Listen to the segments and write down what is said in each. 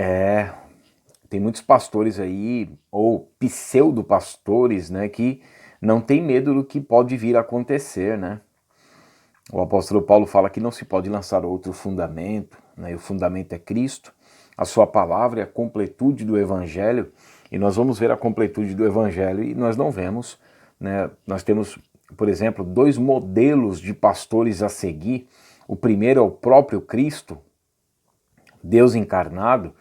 É, tem muitos pastores aí, ou pseudo-pastores, né, que não tem medo do que pode vir a acontecer, né? O apóstolo Paulo fala que não se pode lançar outro fundamento, né, e o fundamento é Cristo, a sua palavra é a completude do Evangelho, e nós vamos ver a completude do Evangelho e nós não vemos, né, nós temos, por exemplo, dois modelos de pastores a seguir. O primeiro é o próprio Cristo, Deus encarnado,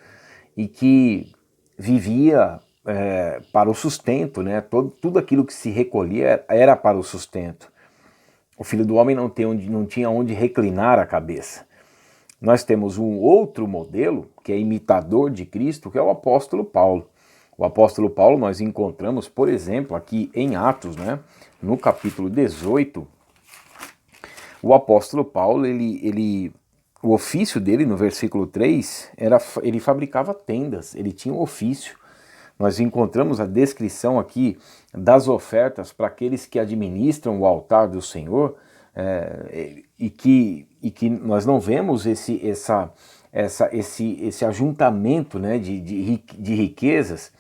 e que vivia para o sustento, né? Tudo aquilo que se recolhia era para o sustento. O Filho do Homem não tinha onde reclinar a cabeça. Nós temos um outro modelo, que é imitador de Cristo, que é o apóstolo Paulo. O apóstolo Paulo nós encontramos, por exemplo, aqui em Atos, né? No capítulo 18, o apóstolo Paulo, o ofício dele, no versículo 3, ele fabricava tendas, ele tinha um ofício. Nós encontramos a descrição aqui das ofertas para aqueles que administram o altar do Senhor, e que nós não vemos esse ajuntamento, né, de riquezas.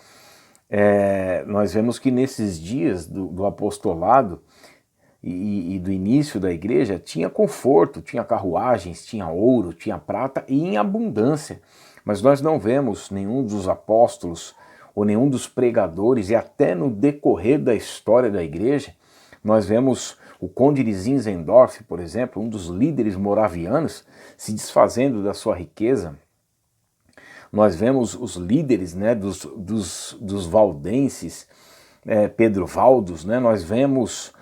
Nós vemos que nesses dias do apostolado, e do início da igreja, tinha conforto, tinha carruagens, tinha ouro, tinha prata e em abundância. Mas nós não vemos nenhum dos apóstolos ou nenhum dos pregadores, e até no decorrer da história da igreja, nós vemos o conde de Zinzendorf, por exemplo, um dos líderes moravianos, se desfazendo da sua riqueza. Nós vemos os líderes, né, dos valdenses, Pedro Valdos, né, nós vemos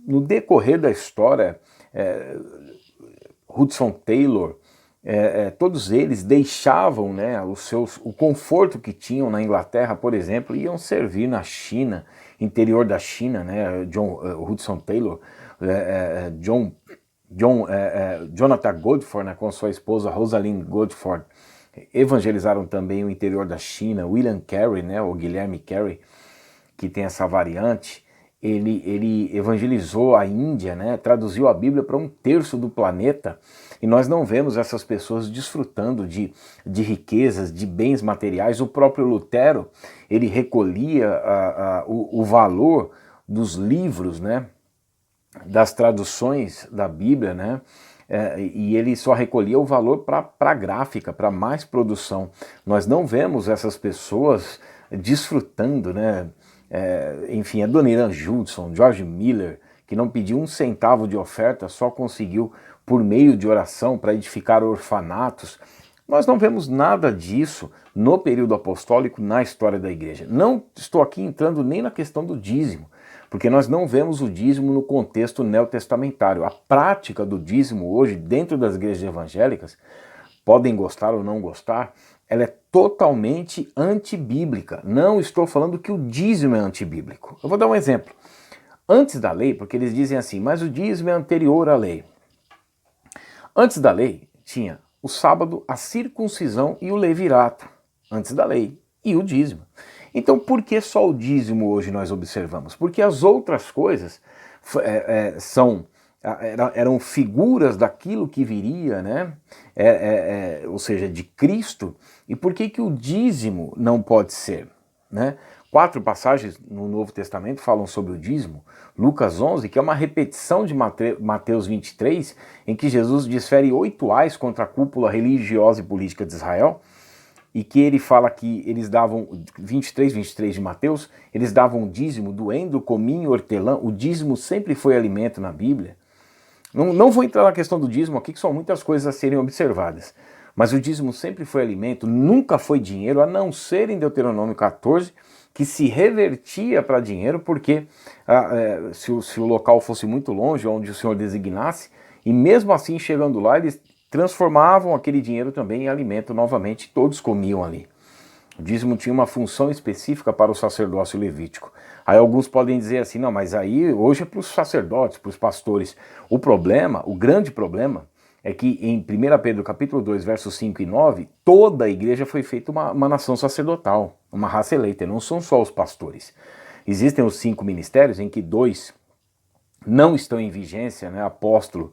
no decorrer da história, Hudson Taylor, todos eles deixavam, né, o conforto que tinham na Inglaterra, por exemplo, e iam servir na China, interior da China, né, Hudson Taylor, Jonathan Goldford, né, com sua esposa Rosalind Goldford, evangelizaram também o interior da China. William Carey, né, o Guilherme Carey, que tem essa variante, ele evangelizou a Índia, né, traduziu a Bíblia para um terço do planeta, e nós não vemos essas pessoas desfrutando de riquezas, de bens materiais. O próprio Lutero, ele recolhia o valor dos livros, né, das traduções da Bíblia, né, e ele só recolhia o valor para a gráfica, para mais produção. Nós não vemos essas pessoas desfrutando, né? Enfim, a Dona Irã Judson, George Miller, que não pediu um centavo de oferta, só conseguiu por meio de oração para edificar orfanatos. Nós não vemos nada disso no período apostólico na história da igreja. Não estou aqui entrando nem na questão do dízimo, porque nós não vemos o dízimo no contexto neotestamentário. A prática do dízimo hoje, dentro das igrejas evangélicas, podem gostar ou não gostar, ela é totalmente antibíblica. Não estou falando que o dízimo é antibíblico. Eu vou dar um exemplo. Antes da lei, porque eles dizem assim, mas o dízimo é anterior à lei. Antes da lei, tinha o sábado, a circuncisão e o levirato. Antes da lei. E o dízimo. Então, por que só o dízimo hoje nós observamos? Porque as outras coisas eram figuras daquilo que viria, né? Ou seja, de Cristo. E por que o dízimo não pode ser, né? 4 passagens no Novo Testamento falam sobre o dízimo. Lucas 11, que é uma repetição de Mateus 23, em que Jesus desfere 8 ais contra a cúpula religiosa e política de Israel, e que ele fala que eles davam, 23 de Mateus, eles davam dízimo do endro, cominho, hortelã. O dízimo sempre foi alimento na Bíblia. Não vou entrar na questão do dízimo aqui, que são muitas coisas a serem observadas. Mas o dízimo sempre foi alimento, nunca foi dinheiro, a não ser em Deuteronômio 14, que se revertia para dinheiro, porque se o local fosse muito longe, onde o Senhor designasse, e mesmo assim, chegando lá, eles transformavam aquele dinheiro também em alimento novamente, todos comiam ali. O dízimo tinha uma função específica para o sacerdócio levítico. Aí alguns podem dizer assim, não, mas aí hoje é para os sacerdotes, para os pastores. O problema, o grande problema, é que em 1 Pedro capítulo 2, versos 5 e 9, toda a igreja foi feita uma nação sacerdotal, uma raça eleita, não são só os pastores. Existem os 5 ministérios, em que 2 não estão em vigência, né, apóstolo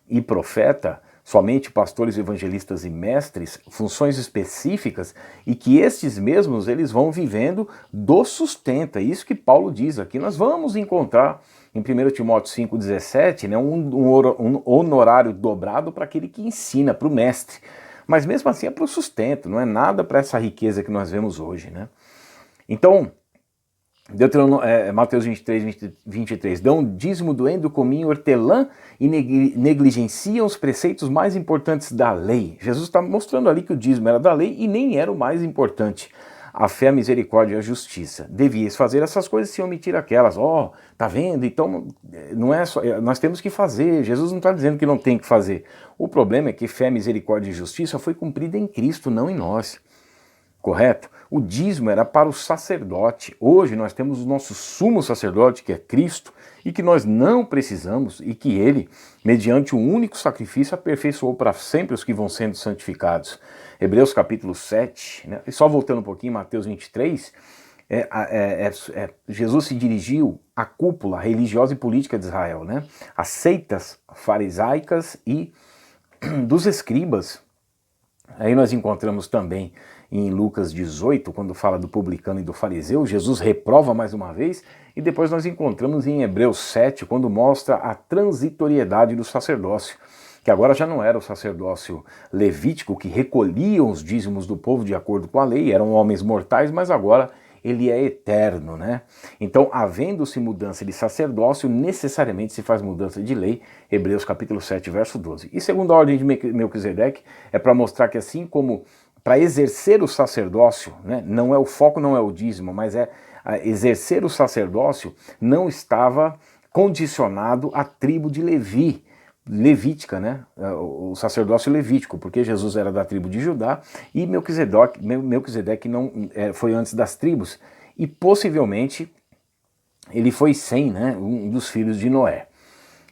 e profeta, somente pastores, evangelistas e mestres, funções específicas, e que estes mesmos eles vão vivendo do sustento. É isso que Paulo diz aqui. Nós vamos encontrar em 1 Timóteo 5,17, né, um honorário dobrado para aquele que ensina, para o mestre. Mas mesmo assim é para o sustento, não é nada para essa riqueza que nós vemos hoje, né? Então, Mateus 23, dão dízimo, doendo, cominho, hortelã e negligenciam os preceitos mais importantes da lei. Jesus está mostrando ali que o dízimo era da lei e nem era o mais importante. A fé, a misericórdia e a justiça. Devias fazer essas coisas sem omitir aquelas. Tá vendo? Então, não é só, nós temos que fazer. Jesus não está dizendo que não tem que fazer. O problema é que fé, misericórdia e justiça foi cumprida em Cristo, não em nós. Correto? O dízimo era para o sacerdote. Hoje nós temos o nosso sumo sacerdote, que é Cristo, e que nós não precisamos, e que ele, mediante um único sacrifício, aperfeiçoou para sempre os que vão sendo santificados. Hebreus capítulo 7, né? E só voltando um pouquinho, Mateus 23, Jesus se dirigiu à cúpula religiosa e política de Israel, né? As seitas farisaicas e dos escribas. Aí nós encontramos também em Lucas 18, quando fala do publicano e do fariseu, Jesus reprova mais uma vez, e depois nós encontramos em Hebreus 7, quando mostra a transitoriedade do sacerdócio, que agora já não era o sacerdócio levítico, que recolhiam os dízimos do povo de acordo com a lei, eram homens mortais, mas agora ele é eterno, né? Então, havendo-se mudança de sacerdócio, necessariamente se faz mudança de lei, Hebreus capítulo 7, verso 12. E segundo a ordem de Melquisedeque, é para mostrar que assim como para exercer o sacerdócio, né, não é o foco, não é o dízimo, mas é exercer o sacerdócio não estava condicionado à tribo de Levi, levítica, né, o sacerdócio levítico, porque Jesus era da tribo de Judá e Melquisedeque não foi antes das tribos, e possivelmente ele foi Sem, né, um dos filhos de Noé.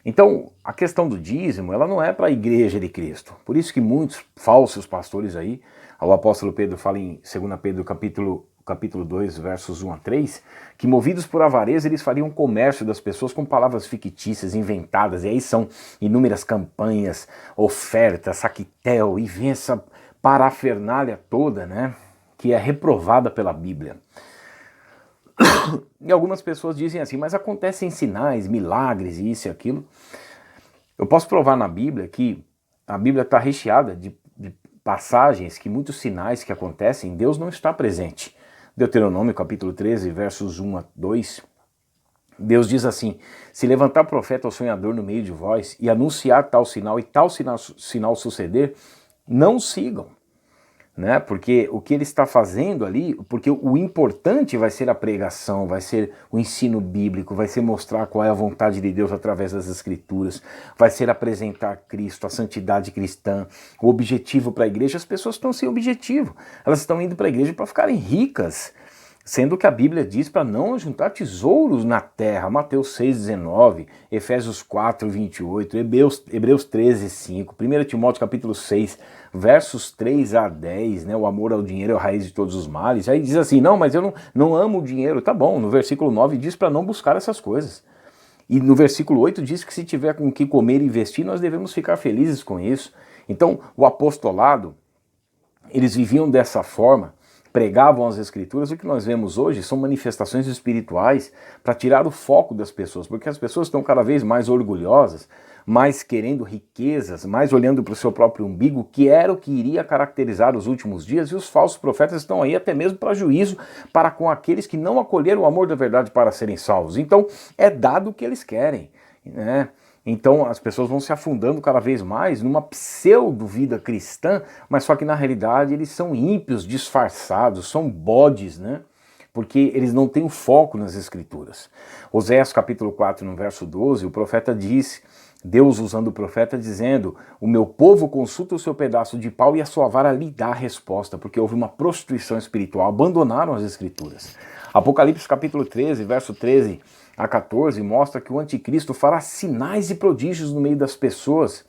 Então, a questão do dízimo, ela não é para a igreja de Cristo. Por isso que muitos falsos pastores aí, o apóstolo Pedro fala em 2 Pedro capítulo 2, versos 1 a 3, que movidos por avareza eles fariam comércio das pessoas com palavras fictícias, inventadas, e aí são inúmeras campanhas, ofertas, saquitel, e vem essa parafernália toda, né, que é reprovada pela Bíblia. E algumas pessoas dizem assim, mas acontecem sinais, milagres, isso e aquilo. Eu posso provar na Bíblia que a Bíblia está recheada de passagens que muitos sinais que acontecem, Deus não está presente. Deuteronômio capítulo 13, versos 1 a 2, Deus diz assim, se levantar profeta ou sonhador no meio de vós e anunciar tal sinal e tal sinal suceder, não sigam. Né? Porque o que ele está fazendo ali, porque o importante vai ser a pregação, vai ser o ensino bíblico, vai ser mostrar qual é a vontade de Deus através das Escrituras, vai ser apresentar Cristo, a santidade cristã, o objetivo para a igreja. As pessoas estão sem objetivo, elas estão indo para a igreja para ficarem ricas, sendo que a Bíblia diz para não juntar tesouros na terra, Mateus 6,19, Efésios 4,28, Hebreus 13,5, 1 Timóteo capítulo 6, versos 3 a 10, né, o amor ao dinheiro é a raiz de todos os males. Aí diz assim, não, mas eu não amo o dinheiro. Tá bom, no versículo 9 diz para não buscar essas coisas. E no versículo 8 diz que se tiver com o que comer e investir, nós devemos ficar felizes com isso. Então, o apostolado, eles viviam dessa forma, pregavam as Escrituras. O que nós vemos hoje são manifestações espirituais para tirar o foco das pessoas, porque as pessoas estão cada vez mais orgulhosas, mais querendo riquezas, mais olhando para o seu próprio umbigo, que era o que iria caracterizar os últimos dias, e os falsos profetas estão aí até mesmo para juízo para com aqueles que não acolheram o amor da verdade para serem salvos. Então, é dado o que eles querem, né? Então as pessoas vão se afundando cada vez mais numa pseudo-vida cristã, mas só que na realidade eles são ímpios disfarçados, são bodes, né? Porque eles não têm o foco nas Escrituras. Oséias capítulo 4, no verso 12, o profeta disse, Deus usando o profeta dizendo, o meu povo consulta o seu pedaço de pau e a sua vara lhe dá a resposta, porque houve uma prostituição espiritual, abandonaram as Escrituras. Apocalipse capítulo 13, verso 13 a 14, mostra que o anticristo fará sinais e prodígios no meio das pessoas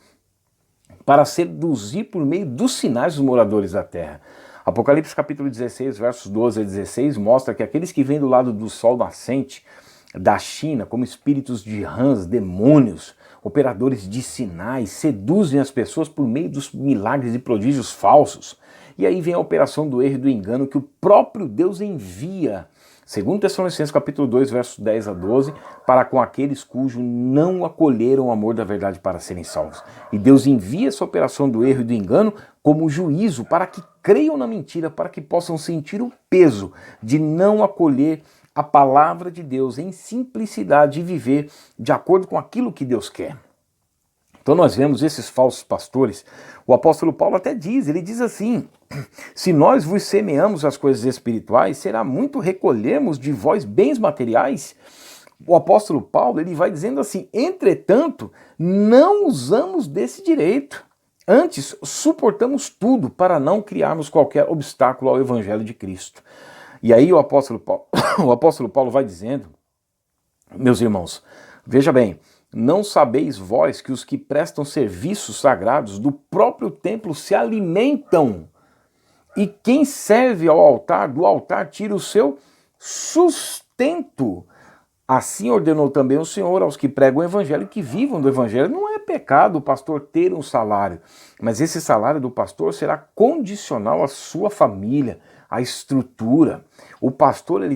para seduzir por meio dos sinais os moradores da terra. Apocalipse capítulo 16, versos 12 a 16, mostra que aqueles que vêm do lado do sol nascente, da China, como espíritos de rãs, demônios, operadores de sinais, seduzem as pessoas por meio dos milagres e prodígios falsos. E aí vem a operação do erro e do engano que o próprio Deus envia, segundo Tessalonicenses capítulo 2, versos 10 a 12, para com aqueles cujos não acolheram o amor da verdade para serem salvos. E Deus envia essa operação do erro e do engano como juízo para que creiam na mentira, para que possam sentir o peso de não acolher a palavra de Deus em simplicidade e viver de acordo com aquilo que Deus quer. Então nós vemos esses falsos pastores, o apóstolo Paulo até diz, ele diz assim: se nós vos semeamos as coisas espirituais, será muito recolhermos de vós bens materiais? O apóstolo Paulo ele vai dizendo assim: entretanto, não usamos desse direito. Antes, suportamos tudo para não criarmos qualquer obstáculo ao evangelho de Cristo. E aí o apóstolo Paulo vai dizendo, meus irmãos, veja bem, não sabeis vós que os que prestam serviços sagrados do próprio templo se alimentam, e quem serve ao altar, do altar tira o seu sustento. Assim ordenou também o Senhor aos que pregam o evangelho que vivam do evangelho. Não é pecado o pastor ter um salário, mas esse salário do pastor será condicional à sua família, à estrutura. O pastor ele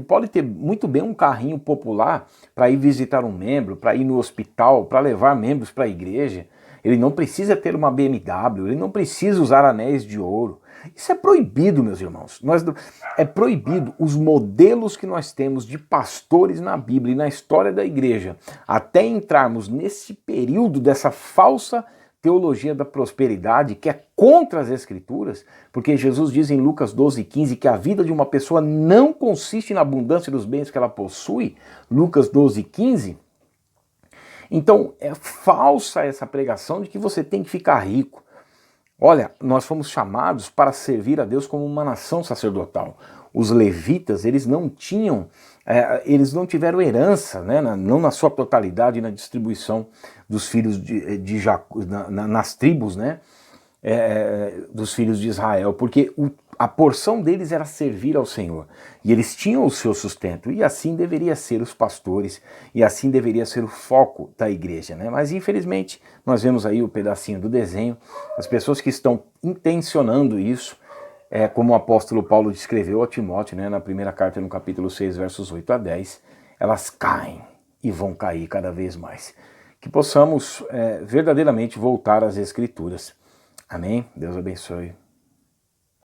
pode ter muito bem um carrinho popular para ir visitar um membro, para ir no hospital, para levar membros para a igreja. Ele não precisa ter uma BMW, ele não precisa usar anéis de ouro. Isso é proibido, meus irmãos. É proibido os modelos que nós temos de pastores na Bíblia e na história da igreja, até entrarmos nesse período dessa falsa teologia da prosperidade, que é contra as Escrituras, porque Jesus diz em Lucas 12,15 que a vida de uma pessoa não consiste na abundância dos bens que ela possui, Lucas 12,15. Então, é falsa essa pregação de que você tem que ficar rico. Olha, nós fomos chamados para servir a Deus como uma nação sacerdotal. Os levitas, eles não tiveram herança, né, não na sua totalidade na distribuição dos filhos de Jacó, nas tribos, né, dos filhos de Israel, porque a porção deles era servir ao Senhor, e eles tinham o seu sustento, e assim deveria ser os pastores, e assim deveria ser o foco da igreja, né? Mas infelizmente nós vemos aí o pedacinho do desenho, as pessoas que estão intencionando isso, como o apóstolo Paulo descreveu a Timóteo, né, na primeira carta no capítulo 6, versos 8 a 10, elas caem e vão cair cada vez mais. Que possamos verdadeiramente voltar às Escrituras. Amém? Deus abençoe.